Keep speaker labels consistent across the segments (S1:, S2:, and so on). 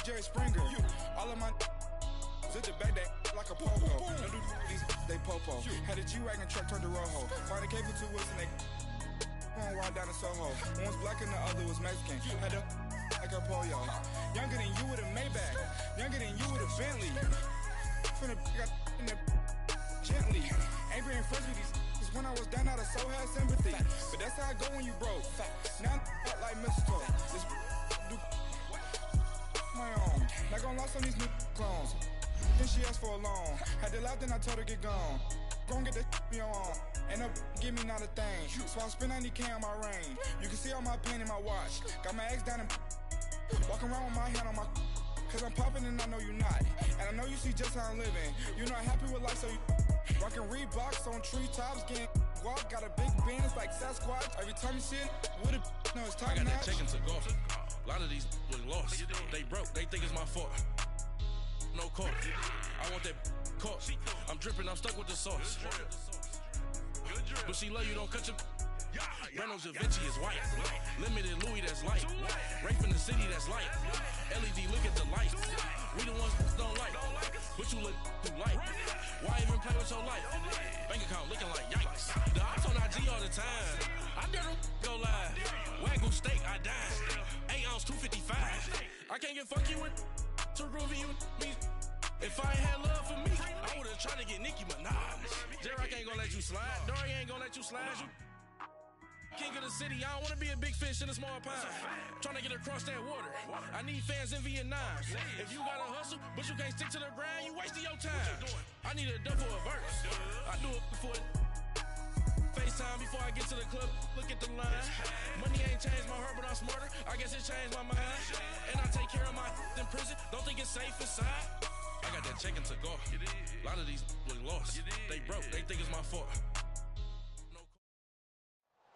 S1: Jerry Springer. All of my sit the back that like a pogo. Don't do these they popo. Had a G-Wagon truck turned to Rojo. Find a cable 2 wheels and they on ride down to Soho. One was black and the other was Mexican. Had a like a pollo. Younger than you with a Maybach. Younger than you with a Bentley. Finna got in the gently. Ain't being friends with these cause when I was down out of so had sympathy. But that's how I go when you broke. Now I'm like mistletoe. This do my own. Not gonna lost on these new clones. Then she asked for a loan. Had to laugh, then I told her get gone. Gon' get that me on. Ain't no give me not a thing. So I spend 90K on my range. You can see all my pain in my watch. Got my ex down and walking around with my hand on my cause I'm popping and I know you not. And I know you see just how I'm living. You're not happy with life, so you rockin' Reeboks on treetops, getting guap. Got a big Benz like Sasquatch. Every time you see it, with a no, it's time.
S2: I got that check into golf. A lot of these was lost. They broke, they think it's my fault. No court. I want that caught. I'm dripping, I'm stuck with the sauce. But she love you, don't cut your. Reynolds Da Vinci is white. Limited Louis, that's light. Rape in the city, that's light. LED, look at the light. We the ones who don't like. But you look too light. Why even play with your life? Bank account looking like yikes. The ops on IG all the time. I dare them go live. Wagyu steak, I dine. 8 ounce, 255. I can't get funky with too groovy you me. If I ain't had love for me, I would've tried to get Nicki Minaj. Derek ain't gonna let you slide. Dory ain't gonna let you slide. You king of the city, I don't wanna be a big fish in a small pond. Trying to get across that water. I need fans in Vietnam. If you gotta hustle, but you can't stick to the grind, you wasting your time. I need a double a verse. I do it before FaceTime before I get to the club. Look at the line. Money ain't changed my heart, but I'm smarter. I guess it changed my mind. And I take care of my in prison. Don't think it's safe inside. I got that check into golf. A lot of these was lost. They broke. They think it's my fault.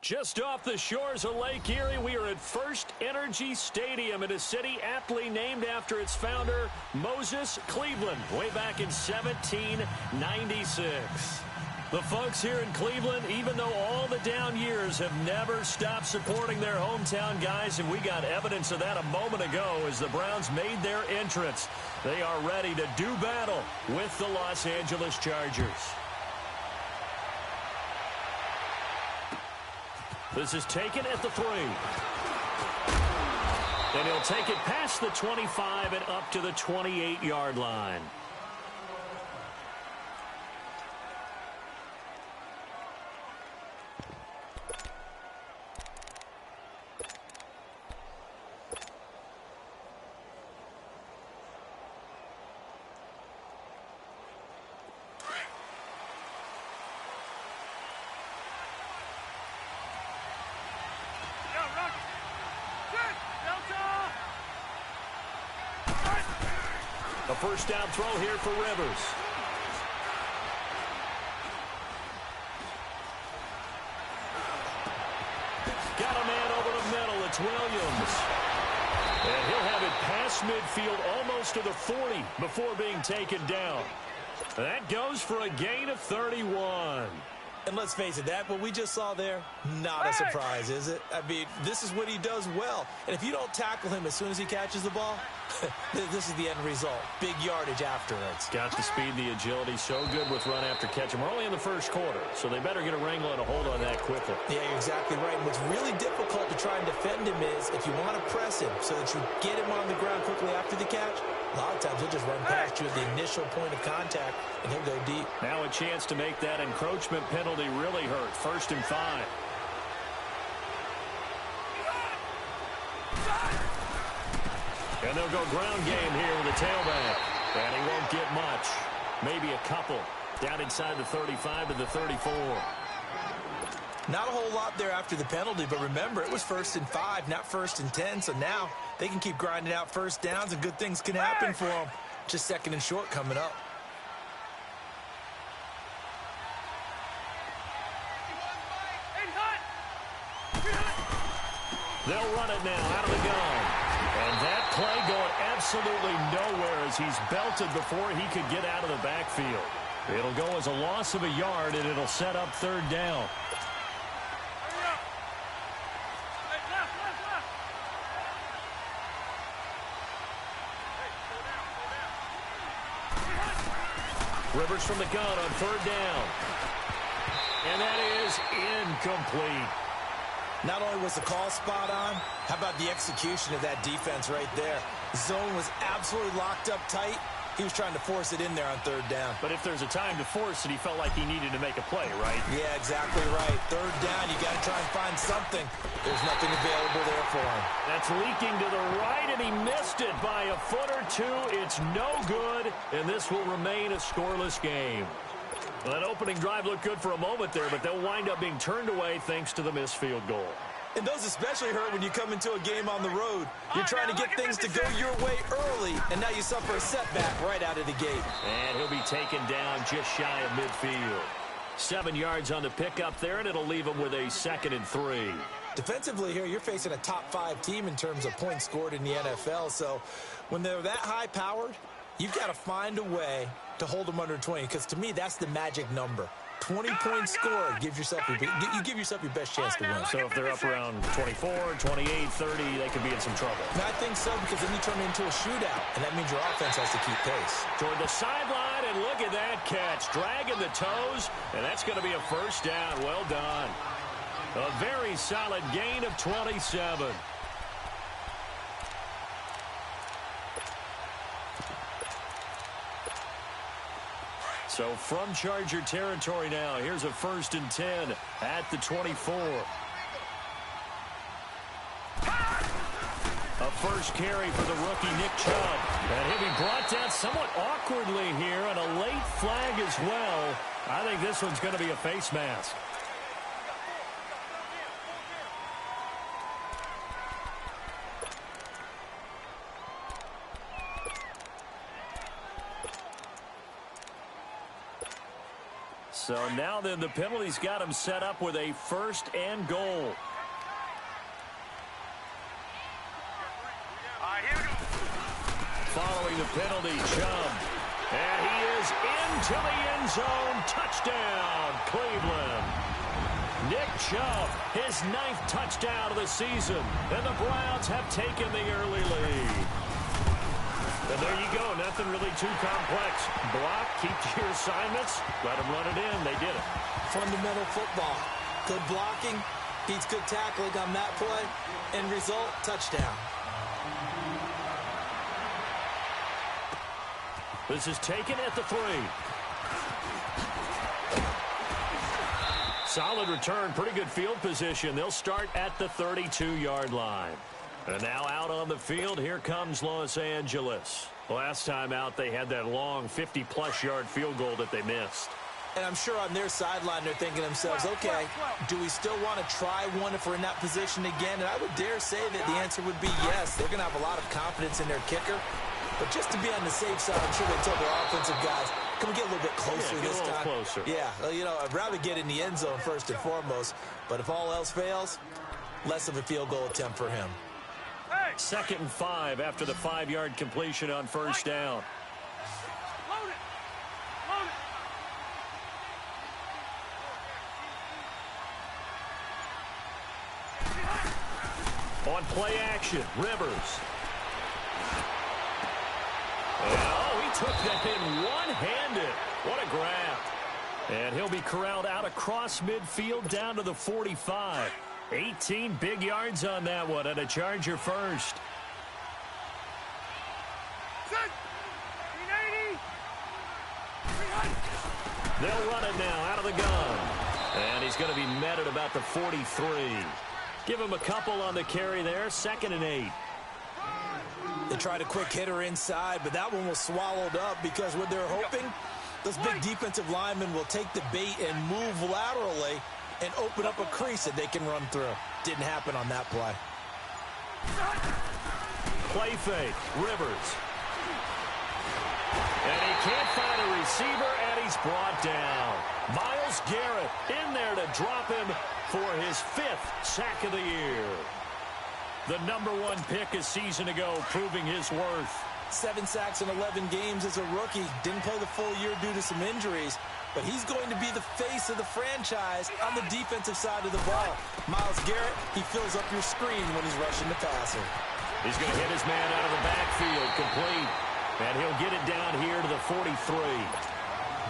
S3: Just off the shores of Lake Erie, we are at First Energy Stadium in a city aptly named after its founder, Moses Cleveland, way back in 1796. The folks here in Cleveland, even though all the down years, have never stopped supporting their hometown guys, and we got evidence of that a moment ago as the Browns made their entrance. They are ready to do battle with the Los Angeles Chargers. This is taken at the 3. And he'll take it past the 25 and up to the 28-yard line. A first down throw here for Rivers. Got a man over the middle. It's Williams. And he'll have it past midfield almost to the 40 before being taken down. That goes for a gain of 31.
S4: And let's face it, that what we just saw there, not a surprise, is it? I mean, this is what he does well. And if you don't tackle him as soon as he catches the ball, this is the end result. Big yardage afterwards.
S3: Got the speed, the agility, so good with run after catch. And we're only in the first quarter, so they better get a wrangle and a hold on that quickly.
S4: Yeah, you're exactly right. And what's really difficult to try and defend him is if you want to press him so that you get him on the ground quickly after the catch, a lot of times he'll just run past you at the initial point of contact, and he'll go deep.
S3: Now a chance to make that encroachment penalty really hurt. 1st and 5. And they'll go ground game here with the tailback. And he won't get much. Maybe a couple. Down inside the 35 to the 34.
S4: Not a whole lot there after the penalty, but remember, it was 1st and 5, not 1st and 10. So now they can keep grinding out first downs, and good things can happen for them. Just 2nd and short coming up.
S3: They'll run it now out of the gun. And that play going absolutely nowhere as he's belted before he could get out of the backfield. It'll go as a loss of a yard, and it'll set up 3rd down. Rivers from the gun on third down. And that is incomplete.
S4: Not only was the call spot on, how about the execution of that defense right there? Zone was absolutely locked up tight. He was trying to force it in there on third down.
S3: But if there's a time to force it, he felt like he needed to make a play, right?
S4: Yeah, exactly right. Third down, you got to try and find something. There's nothing available there for him.
S3: That's leaking to the right, and he missed it by a foot or two. It's no good, and this will remain a scoreless game. Well, that opening drive looked good for a moment there, but they'll wind up being turned away thanks to the missed field goal.
S4: And those especially hurt when you come into a game on the road. You're trying to get things to go your way early, and now you suffer a setback right out of the gate.
S3: And he'll be taken down just shy of midfield. 7 yards on the pickup there, and it'll leave him with a 2nd and 3.
S4: Defensively here, you're facing a top-5 team in terms of points scored in the NFL, so when they're that high-powered, you've got to find a way to hold them under 20, because to me, that's the magic number. 20 points scored, you give yourself your best chance to win.
S3: So if they're up around 24, 28, 30, they could be in some trouble.
S4: And I think so, because then you turn it into a shootout, and that means your offense has to keep pace.
S3: Toward the sideline, and look at that catch. Dragging the toes, and that's going to be a first down. Well done. A very solid gain of 27. So from Charger territory now, here's a 1st and 10 at the 24. A first carry for the rookie Nick Chubb. And he'll be brought down somewhat awkwardly here, and a late flag as well. I think this one's going to be a face mask. So now then, the penalty's got him set up with a 1st and goal. Following the penalty, Chubb. And he is into the end zone. Touchdown, Cleveland. Nick Chubb, his 9th touchdown of the season. And the Browns have taken the early lead. And there you go. Nothing really too complex. Block, keep to your assignments, let them run it in. They did it.
S4: Fundamental football. Good blocking, beats good tackling on that play. End result, touchdown.
S3: This is taken at the 3. Solid return, pretty good field position. They'll start at the 32-yard line. And now out on the field, here comes Los Angeles. Last time out, they had that long 50-plus yard field goal that they missed.
S4: And I'm sure on their sideline, they're thinking to themselves, okay, do we still want to try one if we're in that position again? And I would dare say that the answer would be yes. They're going to have a lot of confidence in their kicker. But just to be on the safe side, I'm sure they told their offensive guys, can we get a little bit closer this time?
S3: Closer.
S4: Yeah, you know, I'd rather get in the end zone first and foremost. But if all else fails, less of a field goal attempt for him.
S3: 2nd and 5 after the 5-yard completion on 1st down. On play action, Rivers. And, he took that in one-handed. What a grab. And he'll be corralled out across midfield down to the 45. 18 big yards on that one, and a Charger first. They'll run it now out of the gun. And he's going to be met at about the 43. Give him a couple on the carry there, 2nd and 8.
S4: They tried a quick hitter inside, but that one was swallowed up because what they're hoping, those big defensive linemen will take the bait and move laterally and open up a crease that they can run through. Didn't happen on that play.
S3: Play fake, Rivers. And he can't find a receiver, and he's brought down. Myles Garrett in there to drop him for his 5th sack of the year. The #1 pick a season ago, proving his worth.
S4: 7 sacks in 11 games as a rookie. Didn't play the full year due to some injuries. But he's going to be the face of the franchise on the defensive side of the ball. Myles Garrett, he fills up your screen when he's rushing the passer.
S3: He's going to hit his man out of the backfield, complete. And he'll get it down here to the 43.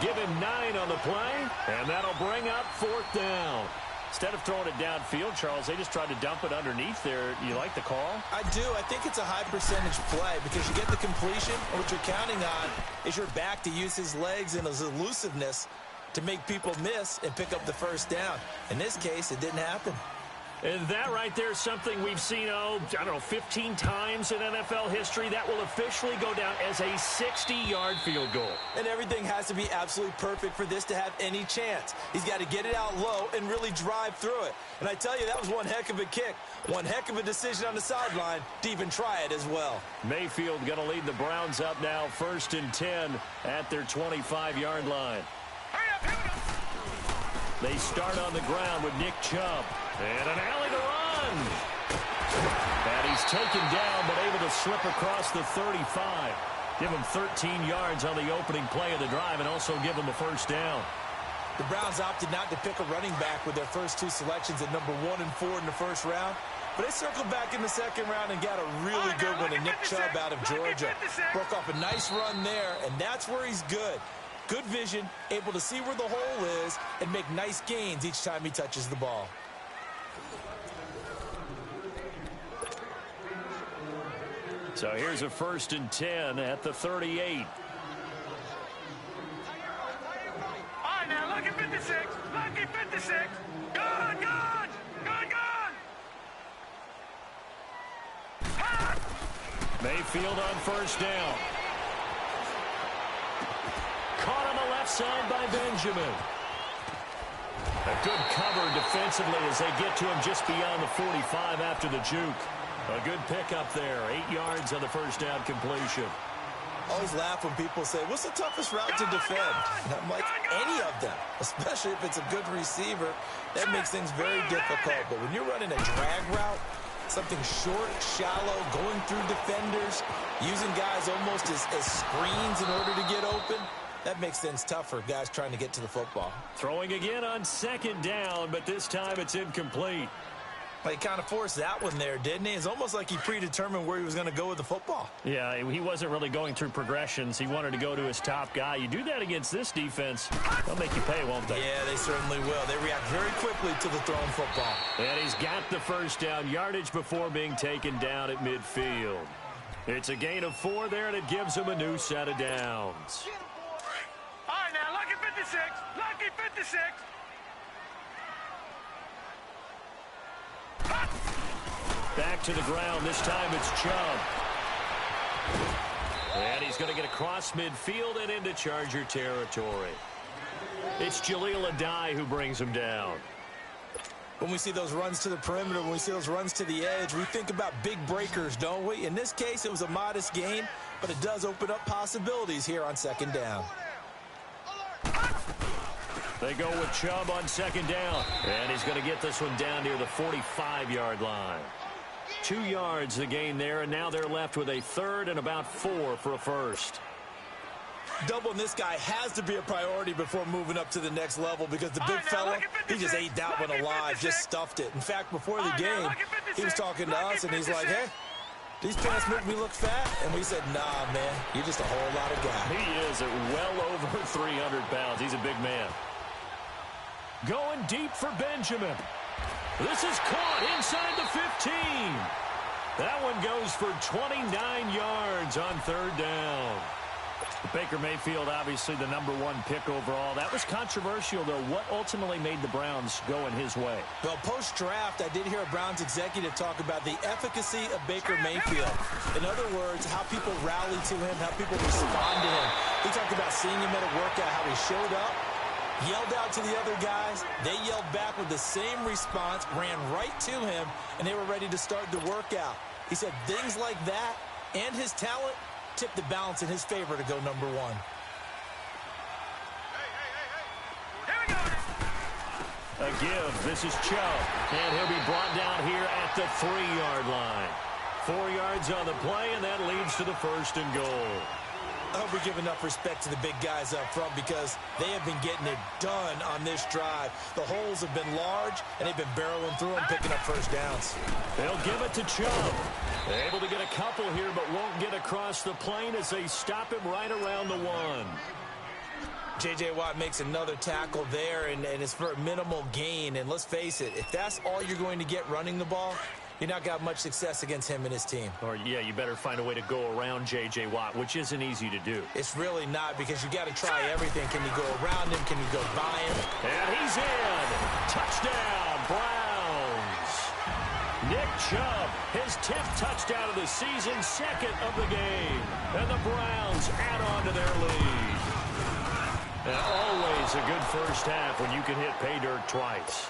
S3: Give him 9 on the play, and that'll bring up 4th down. Instead of throwing it downfield, Charles, they just tried to dump it underneath there. You like the call?
S4: I do. I think it's a high percentage play because you get the completion, and what you're counting on is your back to use his legs and his elusiveness to make people miss and pick up the first down. In this case, it didn't happen.
S3: And that right there is something we've seen, 15 times in NFL history. That will officially go down as a 60-yard field goal.
S4: And everything has to be absolutely perfect for this to have any chance. He's got to get it out low and really drive through it. And I tell you, that was one heck of a kick. One heck of a decision on the sideline to even try it as well.
S3: Mayfield going to lead the Browns up now, 1st and 10 at their 25-yard line. They start on the ground with Nick Chubb. And an alley to run. And he's taken down, but able to slip across the 35. Give him 13 yards on the opening play of the drive and also give him a first down.
S4: The Browns opted not to pick a running back with their first 2 selections at number 1 and 4 in the first round. But they circled back in the second round and got a really good one in Nick Chubb out of Georgia. Broke off a nice run there, and that's where he's good. Good vision, able to see where the hole is, and make nice gains each time he touches the ball.
S3: So here's a 1st and 10 at the 38.
S5: All right, now, lucky 56. Lucky 56. Good.
S3: Mayfield on first down. Caught on the left side by Benjamin. A good cover defensively as they get to him just beyond the 45 after the juke. A good pickup there. 8 yards on the first down completion.
S4: Always laugh when people say, what's the toughest route to defend? And I'm like, any of them, especially if it's a good receiver. That makes things very difficult. But when you're running a drag route, something short, shallow, going through defenders, using guys almost as screens in order to get open, that makes things tough for guys trying to get to the football.
S3: Throwing again on 2nd down, but this time it's incomplete.
S4: He kind of forced that one there, didn't he? It's almost like he predetermined where he was going to go with the football.
S3: Yeah, he wasn't really going through progressions. He wanted to go to his top guy. You do that against this defense, they'll make you pay, won't they?
S4: Yeah, they certainly will. They react very quickly to the thrown football.
S3: And he's got the first down yardage before being taken down at midfield. It's a gain of 4 there, and it gives him a new set of downs.
S5: All right, now, lucky 56. Lucky 56.
S3: Back to the ground. This time it's Chubb. And he's going to get across midfield and into Charger territory. It's Jaleel Adai who brings him down.
S4: When we see those runs to the perimeter, when we see those runs to the edge, we think about big breakers, don't we? In this case, it was a modest gain, but it does open up possibilities here on 2nd down.
S3: They go with Chubb on 2nd down. And he's going to get this one down near the 45-yard line. 2 yards the gain there, and now they're left with a 3rd and about 4 for a first.
S4: Doubling this guy has to be a priority before moving up to the next level because the big fella, he just ate that one alive, just stuffed it. In fact, before the game, he was talking to us, and he's like, hey, these pants make me look fat. And we said, nah, man, you're just a whole lot of guy.
S3: He is at well over 300 pounds. He's a big man. Going deep for Benjamin. This is caught inside the 15. That one goes for 29 yards on 3rd down. Baker Mayfield, obviously the #1 pick overall. That was controversial, though. What ultimately made the Browns go in his way?
S4: Well, post-draft, I did hear a Browns executive talk about the efficacy of Baker Mayfield. In other words, how people rally to him, how people respond to him. He talked about seeing him at a workout, how he showed up, yelled out to the other guys. They yelled back with the same response, ran right to him, and they were ready to start the workout. He said things like that and his talent tipped the balance in his favor to go #1.
S3: A give. This is Chubb. And he'll be brought down here at the 3-yard line. 4 yards on the play, and that leads to the 1st and goal.
S4: I hope we give enough respect to the big guys up front because they have been getting it done on this drive. The holes have been large, and they've been barreling through them, picking up first downs.
S3: They'll give it to Chubb. Able to get a couple here, but won't get across the plane as they stop him right around the 1.
S4: J.J. Watt makes another tackle there, and it's for a minimal gain. And let's face it, if that's all you're going to get running the ball, you're not got much success against him and his team.
S3: Or, yeah, you better find a way to go around J.J. Watt, which isn't easy to do.
S4: It's really not, because you got to try everything. Can you go around him? Can you go by him?
S3: And he's in. Touchdown, Browns. Nick Chubb, his 10th touchdown of the season, 2nd of the game. And the Browns add on to their lead. And always a good first half when you can hit pay dirt twice.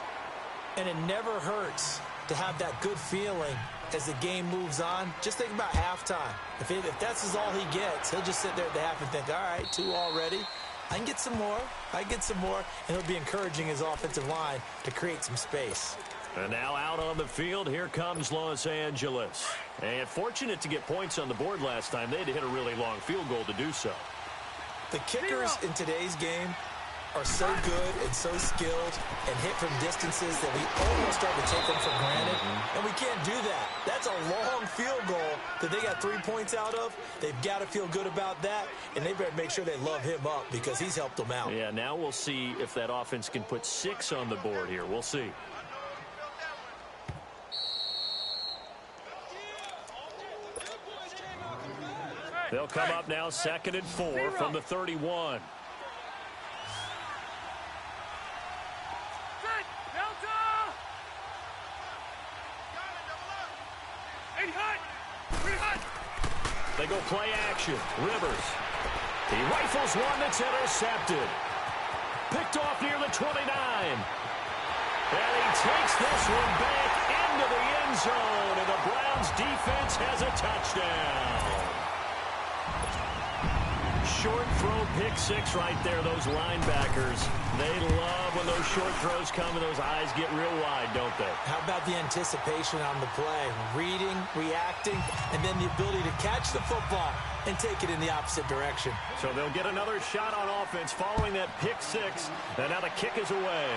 S4: And it never hurts to have that good feeling as the game moves on. Just think about halftime. If that's all he gets, he'll just sit there at the half and think, all right, 2 already. I can get some more. I can get some more. And he'll be encouraging his offensive line to create some space.
S3: And now out on the field, here comes Los Angeles. And fortunate to get points on the board last time. They had to hit a really long field goal to do so.
S4: The kickers in today's game are so good and so skilled and hit from distances that we almost start to take them for granted. And we can't do that. That's a long field goal that they got 3 points out of. They've got to feel good about that, and they better make sure they love him up because he's helped them out.
S3: Yeah, now we'll see if that offense can put 6 on the board here. We'll see. They'll come up now 2nd and 4 from the 31. They go play action. Rivers. He rifles one that's intercepted. Picked off near the 29. And he takes this one back into the end zone. And the Browns defense has a touchdown. Short throw, pick 6 right there. Those linebackers, they love when those short throws come and those eyes get real wide, don't they?
S4: How about the anticipation on the play? Reading, reacting, and then the ability to catch the football and take it in the opposite direction.
S3: So they'll get another shot on offense following that pick 6. And now the kick is away.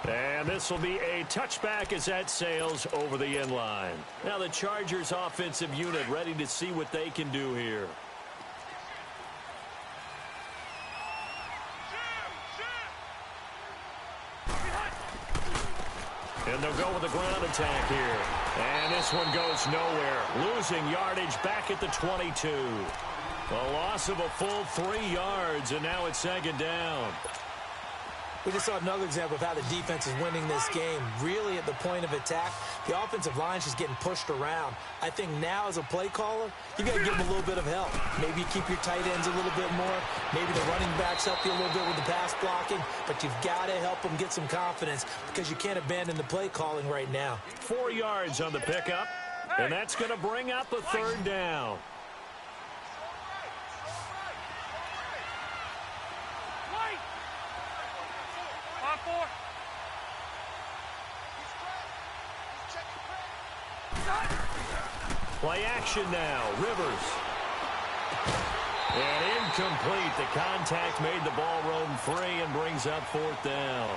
S3: And this will be a touchback as that sails over the end line. Now the Chargers offensive unit ready to see what they can do here. And they'll go with the ground attack here. And this one goes nowhere. Losing yardage back at the 22. A loss of a full 3 yards, and now it's 2nd down.
S4: We just saw another example of how the defense is winning this game. Really at the point of attack, the offensive line's just getting pushed around. I think now as a play caller, you got to give them a little bit of help. Maybe you keep your tight ends a little bit more. Maybe the running backs help you a little bit with the pass blocking. But you've got to help them get some confidence because you can't abandon the play calling right now.
S3: 4 yards on the pickup, and that's going to bring up a 3rd down. Play action now. Rivers. And incomplete. The contact made the ball roam free and brings up 4th down.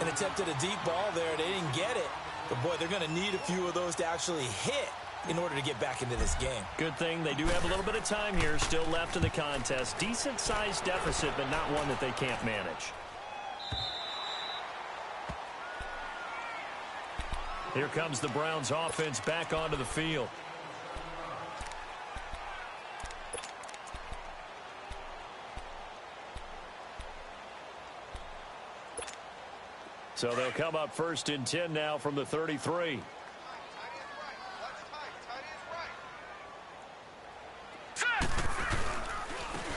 S4: An attempt at a deep ball there. They didn't get it. But, boy, they're going to need a few of those to actually hit in order to get back into this game.
S3: Good thing they do have a little bit of time here still left in the contest. Decent-sized deficit, but not one that they can't manage. Here comes the Browns offense back onto the field. So they'll come up 1st and 10 now from the 33.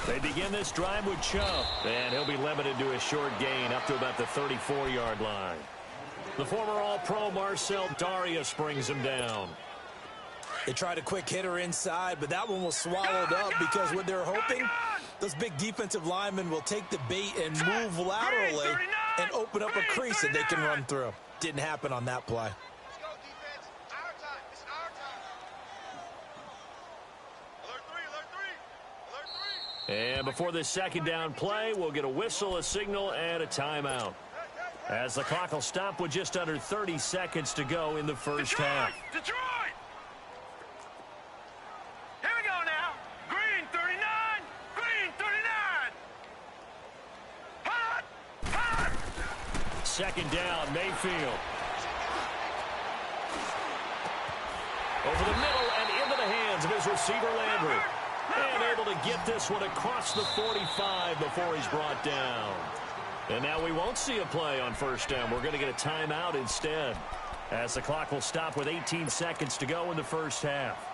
S3: They begin this drive with Chubb, and he'll be limited to a short gain up to about the 34-yard line. The former All-Pro Marcel Darius brings him down.
S4: They tried a quick hitter inside, but that one was swallowed up because what they're hoping, those big defensive linemen will take the bait and move laterally and open up a crease that they can run through. Didn't happen on that play.
S5: Let's go, defense. Our time. It's our time. Alert 3, alert 3. Alert 3.
S3: And before this 2nd down play, we'll get a whistle, a signal, and a timeout. As the clock will stop with just under 30 seconds to go in the first half.
S5: Detroit! Here we go now. Green 39. Green
S3: second down. Mayfield. Over the middle and into the hands of his receiver, Landry. And able to get this one across the 45 before he's brought down. And now we won't see a play on first down. We're going to get a timeout instead, as the clock will stop with 18 seconds to go in the first half.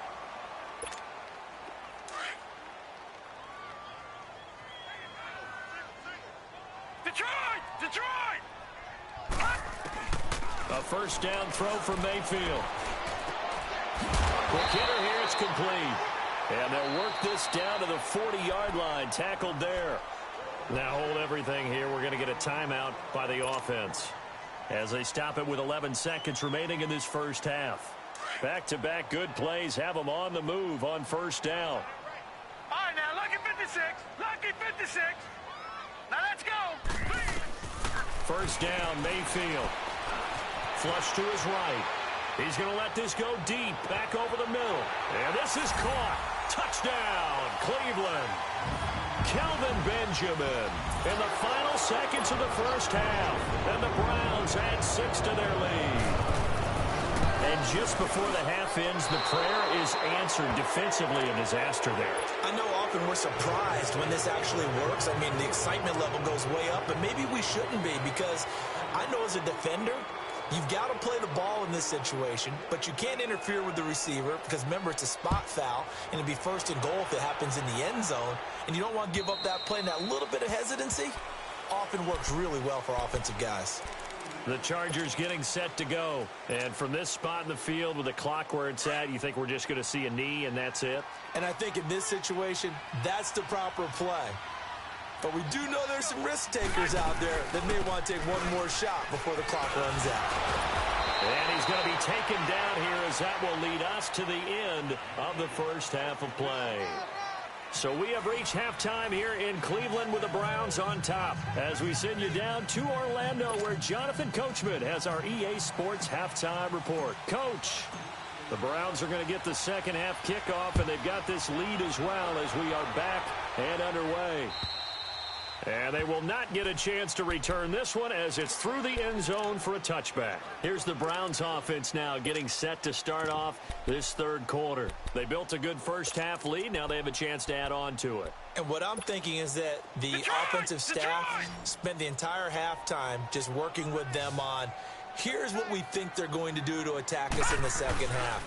S5: Detroit!
S3: A first down throw from Mayfield. Quick hitter here, it's complete. And they'll work this down to the 40-yard line, tackled there. Now hold everything here. We're going to get a timeout by the offense, as they stop it with 11 seconds remaining in this first half. Back-to-back good plays have them on the move on first down.
S5: All right, now, lucky 56. Lucky 56. Now, let's go.
S3: First down, Mayfield. Flush to his right. He's going to let this go deep, back over the middle. And this is caught. Touchdown, Cleveland. Kelvin Benjamin in the final seconds of the first half. And the Browns add 6 to their lead. And just before the half ends, the prayer is answered defensively. A disaster there.
S4: I know often we're surprised when this actually works. I mean, the excitement level goes way up, but maybe we shouldn't be, because I know as a defender, you've got to play the ball in this situation, but you can't interfere with the receiver because, remember, it's a spot foul, and it'd be first and goal if it happens in the end zone, and you don't want to give up that play. And that little bit of hesitancy often works really well for offensive guys.
S3: The Chargers getting set to go. And from this spot in the field with the clock where it's at, you think we're just going to see a knee and that's it?
S4: And I think in this situation, that's the proper play. But we do know there's some risk takers out there that may want to take one more shot before the clock runs out.
S3: And he's going to be taken down here, as that will lead us to the end of the first half of play. So we have reached halftime here in Cleveland with the Browns on top, as we send you down to Orlando, where Jonathan Coachman has our EA Sports halftime report. Coach, the Browns are going to get the second half kickoff, and they've got this lead as well as we are back and underway. And they will not get a chance to return this one, as it's through the end zone for a touchback. Here's the Browns offense now getting set to start off this third quarter. They built a good first half lead. Now they have a chance to add on to it.
S4: And what I'm thinking is that the offensive staff spent the entire halftime just working with them on, here's what we think they're going to do to attack us in the second half.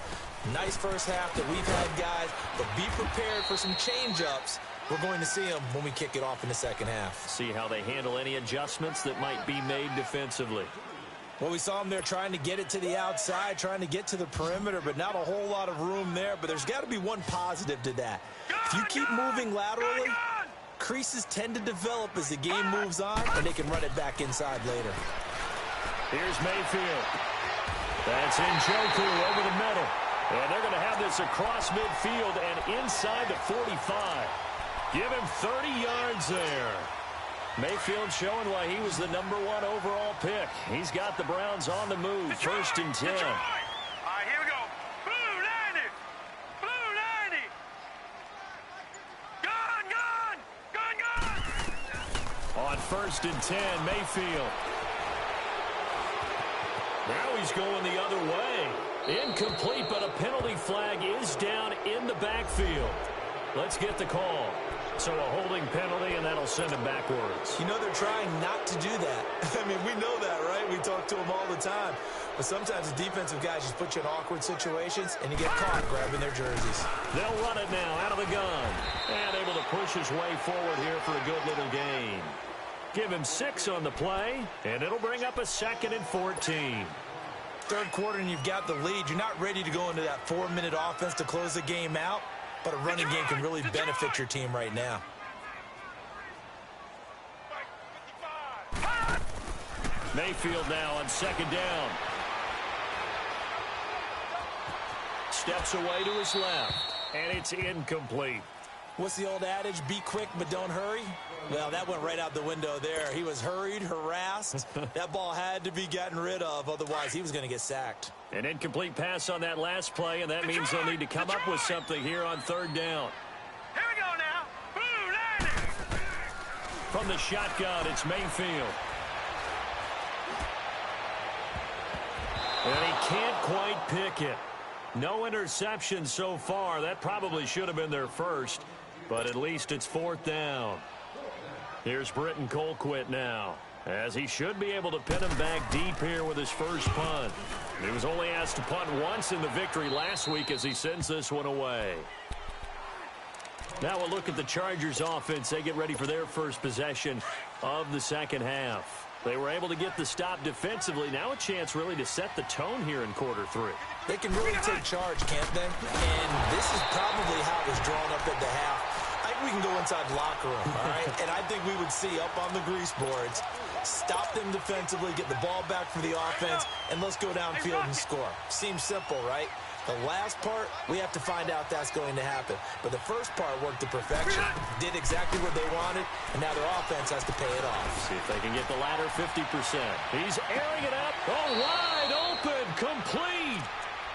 S4: Nice first half that we've had, guys, but be prepared for some change-ups. We're going to see them when we kick it off in the second half.
S3: See how they handle any adjustments that might be made defensively.
S4: Well, we saw them there trying to get it to the outside, trying to get to the perimeter, but not a whole lot of room there. But there's got to be one positive to that. If you keep moving laterally, creases tend to develop as the game moves on, and they can run it back inside later.
S3: Here's Mayfield. That's Njoku over the middle. And they're going to have this across midfield and inside the 45. Give him 30 yards there. Mayfield showing why he was the #1 overall pick. He's got the Browns on the move. First and 10.
S5: All right, here we go. Blue 90. Blue 90. Gun.
S3: On first and 10, Mayfield. Now he's going the other way. Incomplete, but a penalty flag is down in the backfield. Let's get the call. So a holding penalty, and that'll send him backwards.
S4: You know, they're trying not to do that. I mean, we know that, right? We talk to them all the time. But sometimes the defensive guys just put you in awkward situations, and you get caught grabbing their jerseys.
S3: They'll run it now out of the gun. And able to push his way forward here for a good little gain. Give him 6 on the play, and it'll bring up a 2nd and 14.
S4: Third quarter, and you've got the lead. You're not ready to go into that 4-minute offense to close the game out. But a running game can really benefit your team right now.
S3: Mayfield now on second down. Steps away to his left, and it's incomplete.
S4: What's the old adage? Be quick, but don't hurry. Well, that went right out the window there. He was hurried, harassed. That ball had to be gotten rid of, otherwise he was going to get sacked.
S3: An incomplete pass on that last play, and that means they'll need to come up with something here on third down.
S5: Here we go now. Blue 90.
S3: From the shotgun, it's Mayfield. And he can't quite pick it. No interception so far. That probably should have been their first, but at least it's 4th down. Here's Britton Colquitt now, as he should be able to pin him back deep here with his first punt. He was only asked to punt once in the victory last week as he sends this one away. Now we'll look at the Chargers offense. They get ready for their first possession of the second half. They were able to get the stop defensively. Now a chance really to set the tone here in quarter 3.
S4: They can really take charge, can't they? And this is probably how it was drawn up at the half. I think we can go inside the locker room, all right? And I think we would see up on the grease boards, stop them defensively, get the ball back for the offense, and let's go downfield and score. Seems simple, right? The last part, we have to find out that's going to happen. But the first part worked to perfection, did exactly what they wanted, and now their offense has to pay it off.
S3: See if they can get the latter 50%. He's airing it up. Oh, wide open, complete.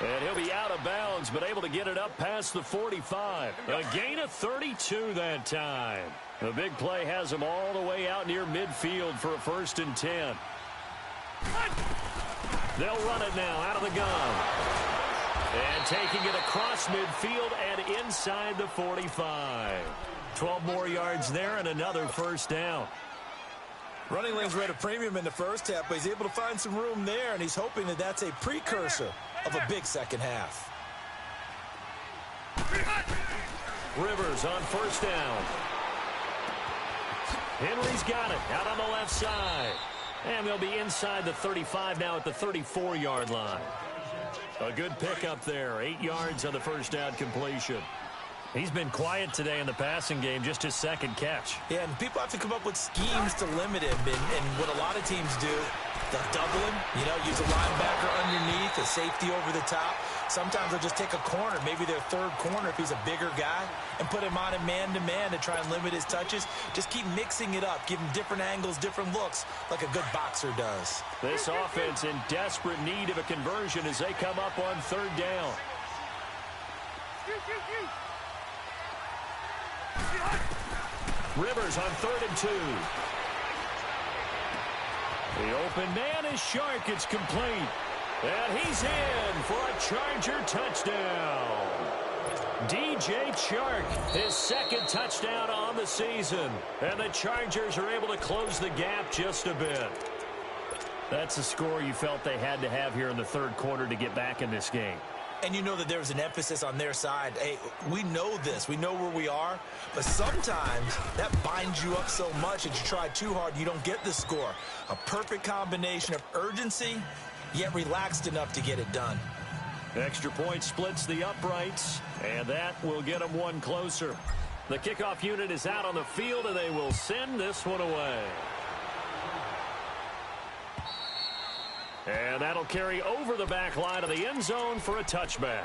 S3: And he'll be out of bounds, but able to get it up past the 45. A gain of 32 that time. The big play has him all the way out near midfield for a 1st and 10. They'll run it now out of the gun. And taking it across midfield and inside the 45. 12 more yards there and another 1st down.
S4: Running lanes were at a premium in the first half, but he's able to find some room there, and he's hoping that that's a precursor of a big second half.
S3: Rivers on 1st down. Henry's got it out on the left side. And they'll be inside the 35 now at the 34-yard line. A good pickup there. 8 yards on the 1st down completion. He's been quiet today in the passing game, just his 2nd catch.
S4: Yeah, and people have to come up with schemes to limit him. And what a lot of teams do, they'll double him, use a linebacker underneath, a safety over the top. Sometimes they'll just take a corner, maybe their 3rd corner if he's a bigger guy, and put him on a man-to-man to try and limit his touches. Just keep mixing it up, give him different angles, different looks, like a good boxer does.
S3: This offense in desperate need of a conversion as they come up on 3rd down. Rivers on 3rd and 2. The open man is Shark. It's complete. And he's in for a Charger touchdown. DJ Chark, his 2nd touchdown on the season. And the Chargers are able to close the gap just a bit. That's a score you felt they had to have here in the 3rd quarter to get back in this game.
S4: And you know that there was an emphasis on their side. Hey, we know this. We know where we are. But sometimes that binds you up so much that you try too hard, you don't get the score. A perfect combination of urgency, yet relaxed enough to get it done.
S3: Extra point splits the uprights, and that will get them one closer. The kickoff unit is out on the field, and they will send this one away. And that'll carry over the back line of the end zone for a touchback.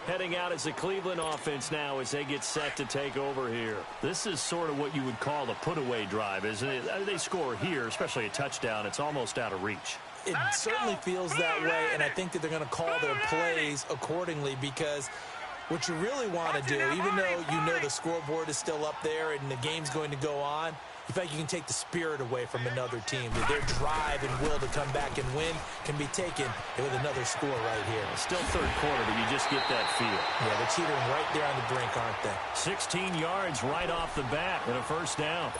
S3: Heading out as the Cleveland offense now as they get set to take over here. This is sort of what you would call a put-away drive, isn't it? They score here, especially a touchdown. It's almost out of reach.
S4: It certainly feels that way, and I think that they're going to call their plays accordingly because what you really want to do, even though you know the scoreboard is still up there and the game's going to go on, in fact, you can take the spirit away from another team. Their drive and will to come back and win can be taken with another score right here.
S3: Still 3rd quarter, but you just get that feel.
S4: Yeah, they're teetering right there on the brink, aren't they?
S3: 16 yards right off the bat and a 1st down.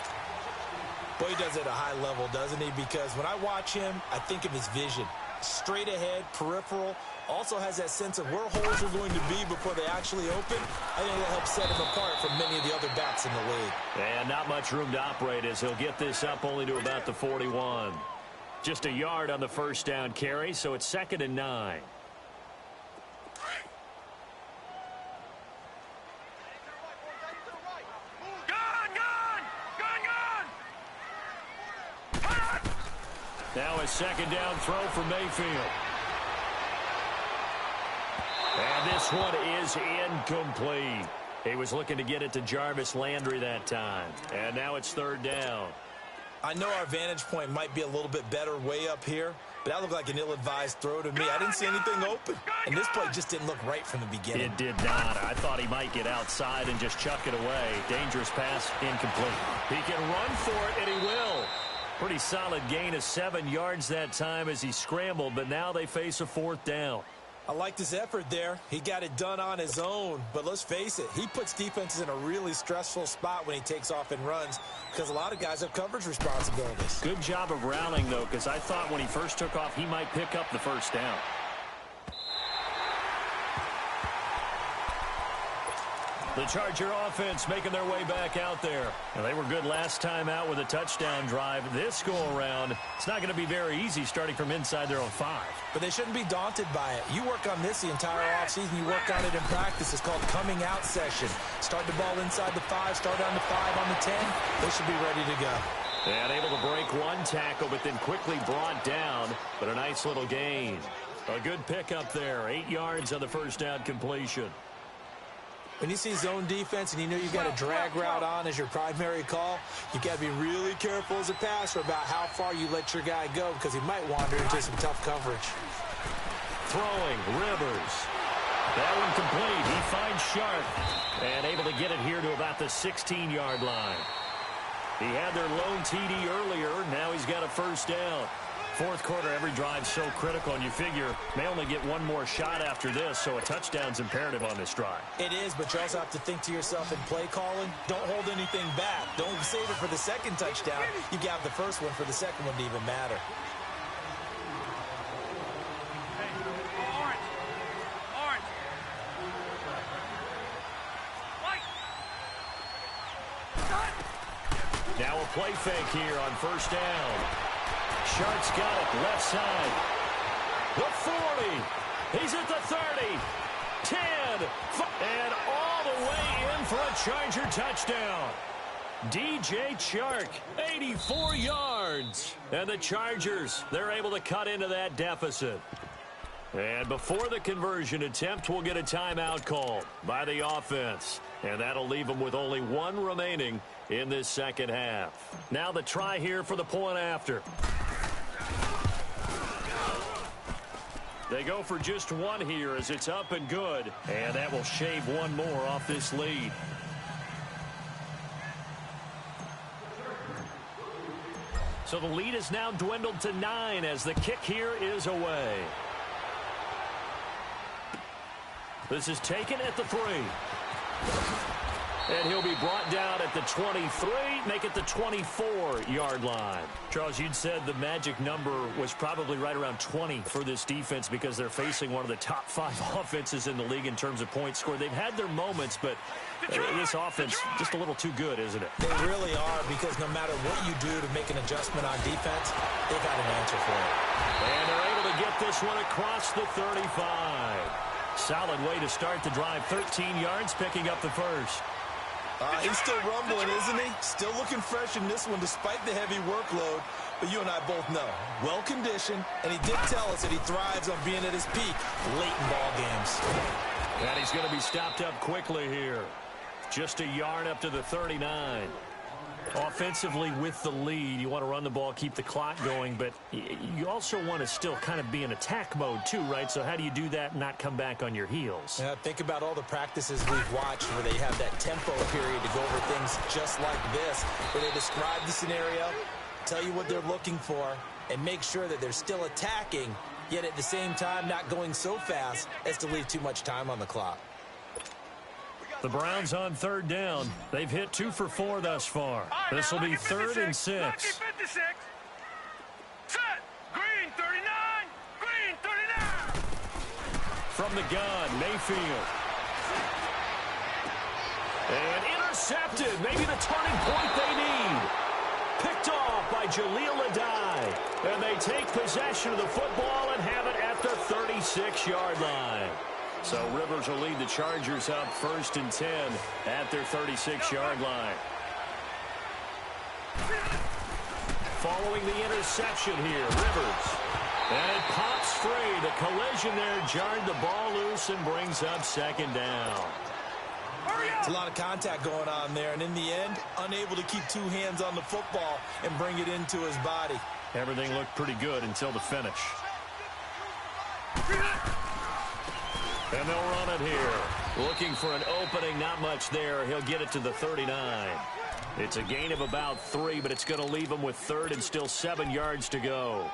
S4: Boy, he does it at a high level, doesn't he? Because when I watch him, I think of his vision. Straight ahead, peripheral, also has that sense of where holes are going to be before they actually open. I think it'll help set him apart from many of the other backs in the league.
S3: And not much room to operate as he'll get this up only to about the 41. Just a yard on the 1st down carry, so it's 2nd and 9. Now a 2nd down throw for Mayfield. And this one is incomplete. He was looking to get it to Jarvis Landry that time. And now it's 3rd down.
S4: I know our vantage point might be a little bit better way up here, but that looked like an ill-advised throw to me. I didn't see anything open. And this play just didn't look right from the beginning.
S3: It did not. I thought he might get outside and just chuck it away. Dangerous pass, incomplete. He can run for it, and he will. Pretty solid gain of 7 yards that time as he scrambled, but now they face a 4th down.
S4: I liked his effort there. He got it done on his own. But let's face it, he puts defenses in a really stressful spot when he takes off and runs because a lot of guys have coverage responsibilities.
S3: Good job of rallying, though, because I thought when he first took off, he might pick up the 1st down. The Charger offense making their way back out there. And they were good last time out with a touchdown drive. This go-around, it's not going to be very easy starting from inside their own 5.
S4: But they shouldn't be daunted by it. You work on this the entire offseason. You work on it in practice. It's called coming out session. Start the ball inside the 5, start on the 5, on the 10. They should be ready to go.
S3: And able to break one tackle, but then quickly brought down. But a nice little gain. A good pickup there. 8 yards on the 1st down completion.
S4: When you see zone defense and you know you've got a drag route on as your primary call, you've got to be really careful as a passer about how far you let your guy go because he might wander into some tough coverage.
S3: Throwing, Rivers. That one complete. He finds Sharp and able to get it here to about the 16-yard line. He had their lone TD earlier. Now he's got a 1st down. 4th quarter, every drive so critical, and you figure may only get one more shot after this, so a touchdown's imperative on this drive.
S4: It is, but you also have to think to yourself in play calling, don't hold anything back. Don't save it for the 2nd touchdown. You got the 1st one for the 2nd one to even matter.
S3: Now a play fake here on 1st down. Sharp's got it, left side. The 40. He's at the 30. 10. And all the way in for a Charger touchdown. DJ Chark, 84 yards. And the Chargers, they're able to cut into that deficit. And before the conversion attempt, we'll get a timeout called by the offense. And that'll leave them with only 1 remaining in this 2nd half. Now the try here for the point after. They go for just 1 here as it's up and good. And that will shave 1 more off this lead. So the lead is now dwindled to 9 as the kick here is away. This is taken at the 3. And he'll be brought down at the 23, make it the 24-yard line. Charles, you'd said the magic number was probably right around 20 for this defense because they're facing one of the top 5 offenses in the league in terms of points scored. They've had their moments, but this offense just a little too good, isn't it?
S4: They really are, because no matter what you do to make an adjustment on defense, they've got an answer for it.
S3: And they're able to get this one across the 35. Solid way to start the drive. 13 yards, picking up the 1st.
S4: He's still rumbling, isn't he? Still looking fresh in this one despite the heavy workload. But you and I both know, well-conditioned, and he did tell us that he thrives on being at his peak late in ball games.
S3: And he's going to be stopped up quickly here. Just a yard up to the 39. Offensively with the lead, you want to run the ball, keep the clock going, but you also want to still kind of be in attack mode too, right? So how do you do that and not come back on your heels?
S4: Yeah, think about all the practices we've watched where they have that tempo period to go over things just like this, where they describe the scenario, tell you what they're looking for, and make sure that they're still attacking, yet at the same time not going so fast as to leave too much time on the clock.
S3: The Browns on 3rd down. They've hit 2 for 4 thus far. This will be 3rd and 6.
S5: Lucky 56. Set. Green 39. Green 39.
S3: From the gun, Mayfield. And intercepted. Maybe the turning point they need. Picked off by Jaleel Adai. And they take possession of the football and have it at the 36-yard line. So Rivers will lead the Chargers up 1st and 10 at their 36-yard line. Following the interception here, Rivers. And it pops free. The collision there jarred the ball loose and brings up 2nd down.
S4: It's a lot of contact going on there, and in the end, unable to keep 2 hands on the football and bring it into his body.
S3: Everything looked pretty good until the finish. And they'll run it here. Looking for an opening, not much there. He'll get it to the 39. It's a gain of about 3, but it's going to leave them with third and still 7 yards to go.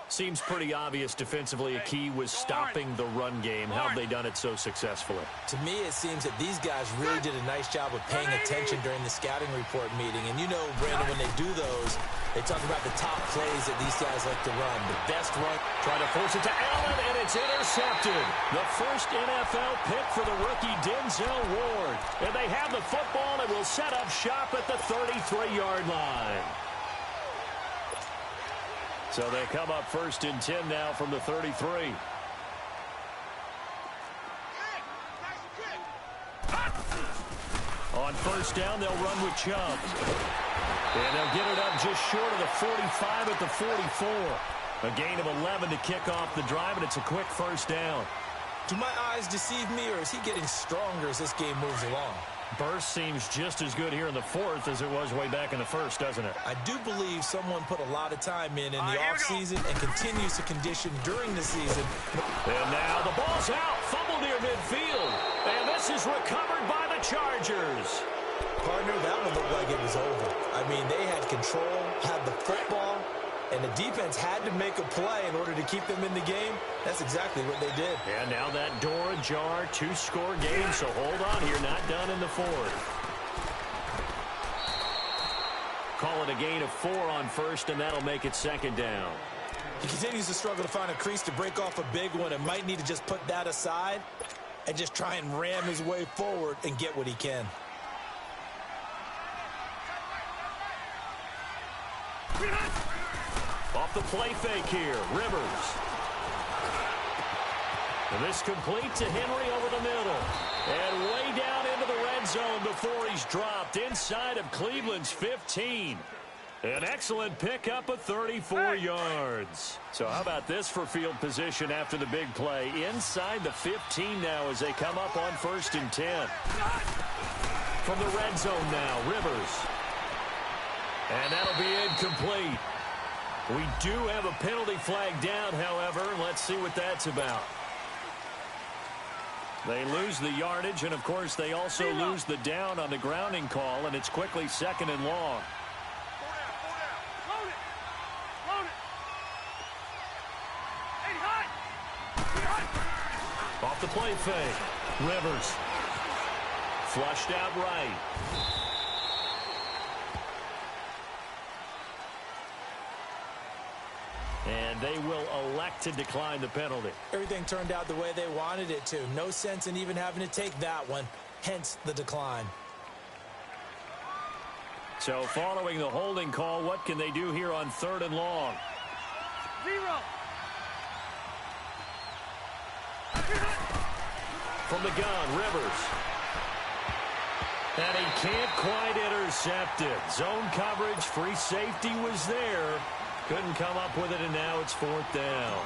S3: Seems pretty obvious defensively a key was stopping the run game. How have they done it so successfully?
S4: To me, it seems that these guys really did a nice job of paying attention during the scouting report meeting. And you know, Brandon, when they do those, they talk about the top plays that these guys like to run. The best run.
S3: Trying to force it to Allen, and it's intercepted. The first NFL pick for the rookie Denzel Ward. And they have the football and will set up shop at the 33-yard line. So they come up first and 10 now from the 33. On first down, they'll run with Chubb. And they'll get it up just short of the 45 at the 44. A gain of 11 to kick off the drive, and it's a quick first down.
S4: Do my eyes deceive me, or is he getting stronger as this game moves along?
S3: Burst seems just as good here in the fourth as it was way back in the first, doesn't it?
S4: I do believe someone put a lot of time in the offseason and continues to condition during the season.
S3: And now the ball's out. Fumble near midfield. And this is recovered by the Chargers.
S4: Partner, that one looked like it was over. I mean, they had control, had the football, and the defense had to make a play in order to keep them in the game. That's exactly what they did.
S3: And now that door ajar, 2-score game, so hold on here, not done in the fourth. Call it a gain of 4 on first, and that'll make it second down.
S4: He continues to struggle to find a crease to break off a big one and might need to just put that aside and just try and ram his way forward and get what he can.
S3: Off the play fake here, Rivers. And this complete to Henry over the middle. And way down into the red zone before he's dropped inside of Cleveland's 15. An excellent pickup of 34 yards. So how about this for field position after the big play? Inside the 15 now as they come up on first and 10. From the red zone now, Rivers. And that'll be incomplete. We do have a penalty flag down, however. Let's see what that's about. They lose the yardage, and, of course, they also lose the down on the grounding call, and it's quickly second and long. Off the play fake. Rivers. Flushed out right. And they will elect to decline the penalty.
S4: Everything turned out the way they wanted it to. No sense in even having to take that one. Hence the decline.
S3: So following the holding call, what can they do here on third and long?
S5: 0.
S3: From the gun, Rivers. And he can't quite intercept it. Zone coverage, free safety was there. Couldn't come up with it, and now it's fourth down.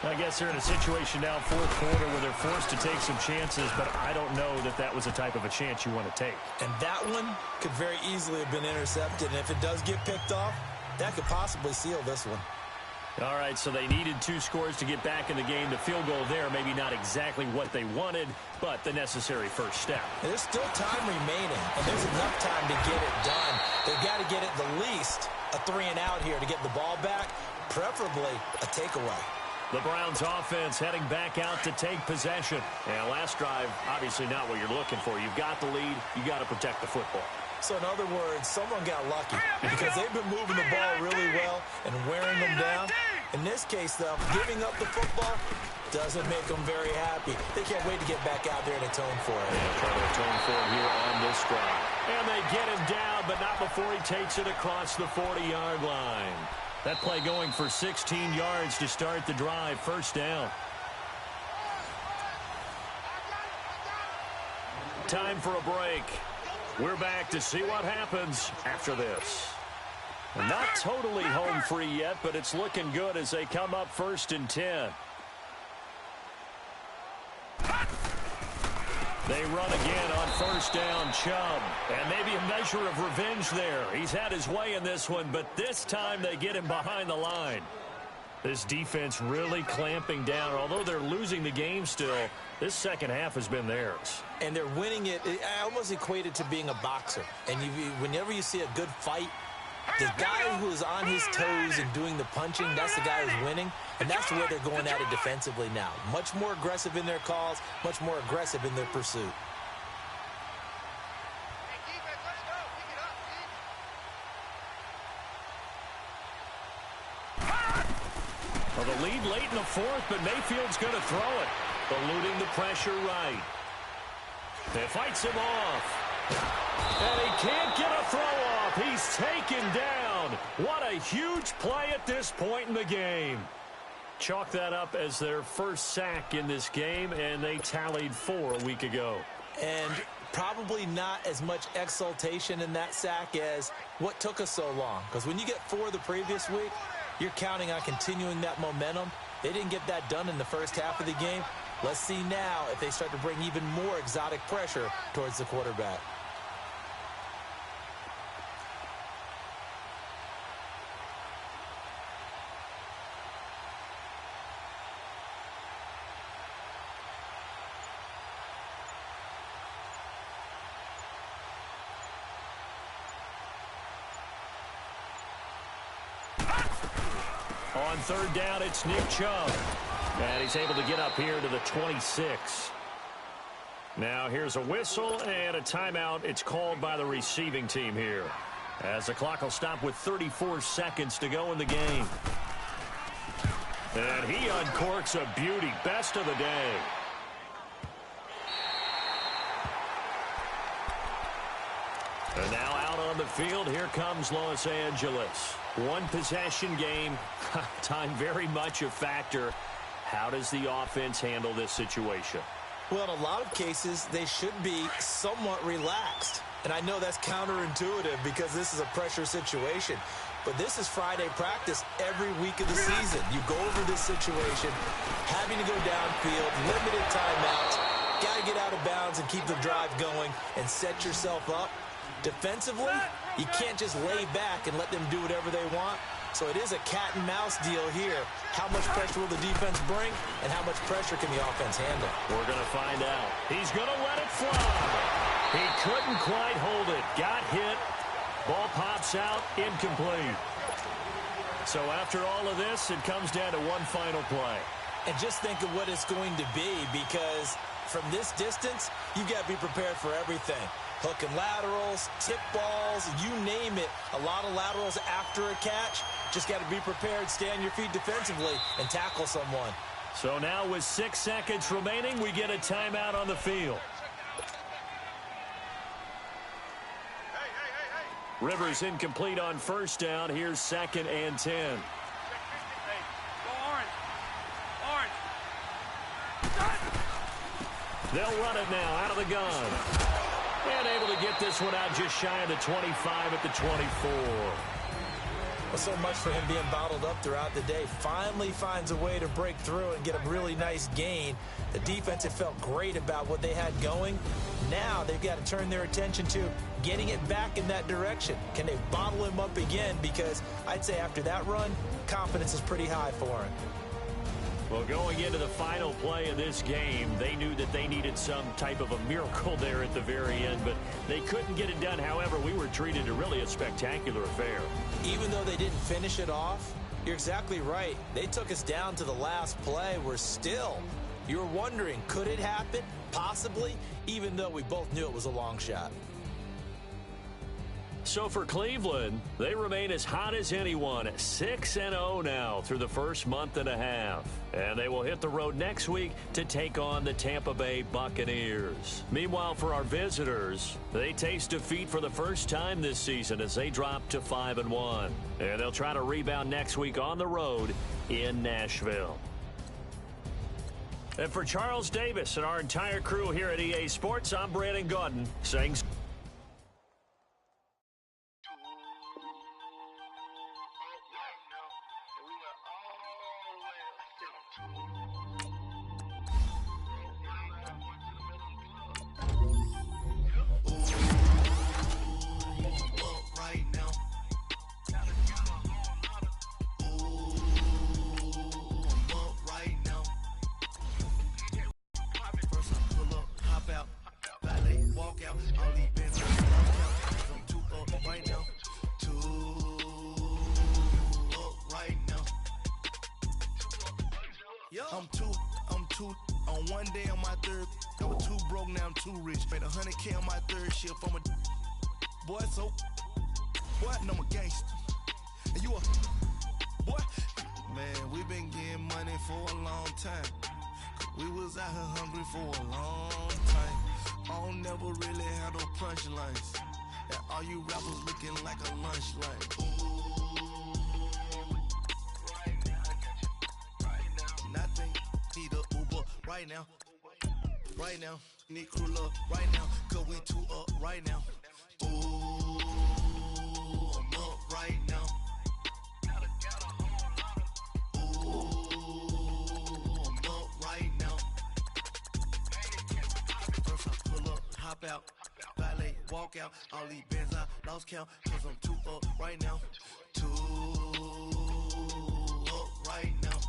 S3: I guess they're in a situation now, fourth quarter, where they're forced to take some chances, but I don't know that that was the type of a chance you want to take.
S4: And that one could very easily have been intercepted, and if it does get picked off, that could possibly seal this one.
S3: All right, so they needed 2 scores to get back in the game. The field goal there, maybe not exactly what they wanted, but the necessary first step.
S4: There's still time remaining, and there's enough time to get it done. They've got to get it the least a 3-and-out here to get the ball back, preferably a takeaway.
S3: The Browns offense heading back out to take possession. And last drive, obviously not what you're looking for. You've got the lead. You got to protect the football.
S4: So in other words, someone got lucky because they've been moving the ball really well and wearing them down. In this case, though, giving up the football doesn't make them very happy. They can't wait to get back out there and atone for it.
S3: Yeah, trying to atone for it here on this drive. And they get him down, but not before he takes it across the 40-yard line. That play going for 16 yards to start the drive. First down. Time for a break. We're back to see what happens after this. Not totally home free yet, but it's looking good as they come up first and 10. They run again on first down, Chubb. And maybe a measure of revenge there. He's had his way in this one, but this time they get him behind the line. This defense really clamping down. Although they're losing the game still, this second half has been theirs.
S4: And they're winning it. I almost equate it to being a boxer. And whenever you see a good fight, the guy who is on his toes and doing the punching, that's the guy who's winning. And that's the way they're going at it defensively now. Much more aggressive in their calls, much more aggressive in their pursuit.
S3: Well, the lead late in the fourth, but Mayfield's going to throw it. Eluding the pressure right. They fights him off. And he can't get a throw off. He's taken down. What a huge play at this point in the game. Chalk that up as their first sack in this game, and they tallied 4 a week ago.
S4: And probably not as much exultation in that sack as what took us so long. Because when you get 4 the previous week, you're counting on continuing that momentum. They didn't get that done in the first half of the game. Let's see now if they start to bring even more exotic pressure towards the quarterback.
S3: On third down, it's Nick Chubb. And he's able to get up here to the 26. Now here's a whistle and a timeout. It's called by the receiving team here, as the clock will stop with 34 seconds to go in the game. And he uncorks a beauty. Best of the day. And now out on the field, here comes Los Angeles. One possession game, time very much a factor. How does the offense handle this situation?
S4: Well, in a lot of cases, they should be somewhat relaxed. And I know that's counterintuitive because this is a pressure situation. But this is Friday practice every week of the season. You go over this situation, having to go downfield, limited timeouts, got to get out of bounds and keep the drive going and set yourself up. Defensively, you can't just lay back and let them do whatever they want. So it is a cat and mouse deal here. How much pressure will the defense bring, and how much pressure can the offense handle?
S3: We're going to find out. He's going to let it fly. He couldn't quite hold it. Got hit. Ball pops out. Incomplete. So after all of this, it comes down to one final play.
S4: And just think of what it's going to be, because from this distance, you've got to be prepared for everything. Hook and laterals, tip balls, you name it. A lot of laterals after a catch. Just got to be prepared, stay on your feet defensively, and tackle someone.
S3: So now with 6 seconds remaining, we get a timeout on the field. Rivers incomplete on first down. Here's 2nd and 10.
S5: Go orange.
S3: They'll run it now out of the gun. And able to get this one out just shy of the 25 at the 24.
S4: Well, so much for him being bottled up throughout the day. Finally finds a way to break through and get a really nice gain. The defense had felt great about what they had going. Now they've got to turn their attention to getting it back in that direction. Can they bottle him up again? Because I'd say after that run, confidence is pretty high for him.
S3: Well, going into the final play of this game, they knew that they needed some type of a miracle there at the very end, but they couldn't get it done. However, we were treated to really a spectacular affair.
S4: Even though they didn't finish it off, you're exactly right. They took us down to the last play. We're still, you were wondering, could it happen? Possibly, even though we both knew it was a long shot.
S3: So for Cleveland, they remain as hot as anyone, 6-0 now through the first month and a half. And they will hit the road next week to take on the Tampa Bay Buccaneers. Meanwhile, for our visitors, they taste defeat for the first time this season as they drop to 5-1. And they'll try to rebound next week on the road in Nashville. And for Charles Davis and our entire crew here at EA Sports, I'm Brandon Gaudin saying...
S6: two on one day on my third. I was too broke, now I'm too rich. Made 100K on my third shift. I'm a boy, so boy, no, I'm a gangster. And you a boy, man, we been getting money for a long time. We was out here hungry for a long time. I don't never really have no punchlines. And all you rappers looking like a lunch line. Nothing, need a Uber right now. Right now, need crew love right now. Cause we two up right now. Ooh, I'm up right now. Ooh, I'm up right now. First I pull up, hop out, valet, walk out. All these bands I lost count. Cause I'm two up right now. Two up right now.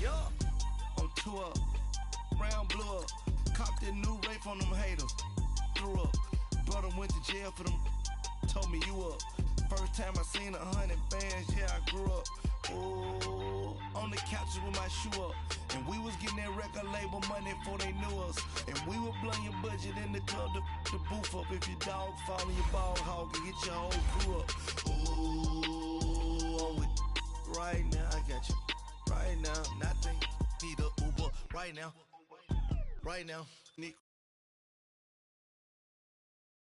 S6: Yeah, I'm two up. Round blew up. Copped that new rape on them haters. Threw up. Brother went to jail for them. Told me you up. First time I seen 100 bands, yeah, I grew up. Oh, on the couches with my shoe up. And we was getting that record label money before they knew us. And we would blow your budget in the club to boof up. If your dog fall in your ball hog and get your whole crew up. Ooh, I'm with right now, I got you. Right now, nothing. Need a Uber right now. Right now, need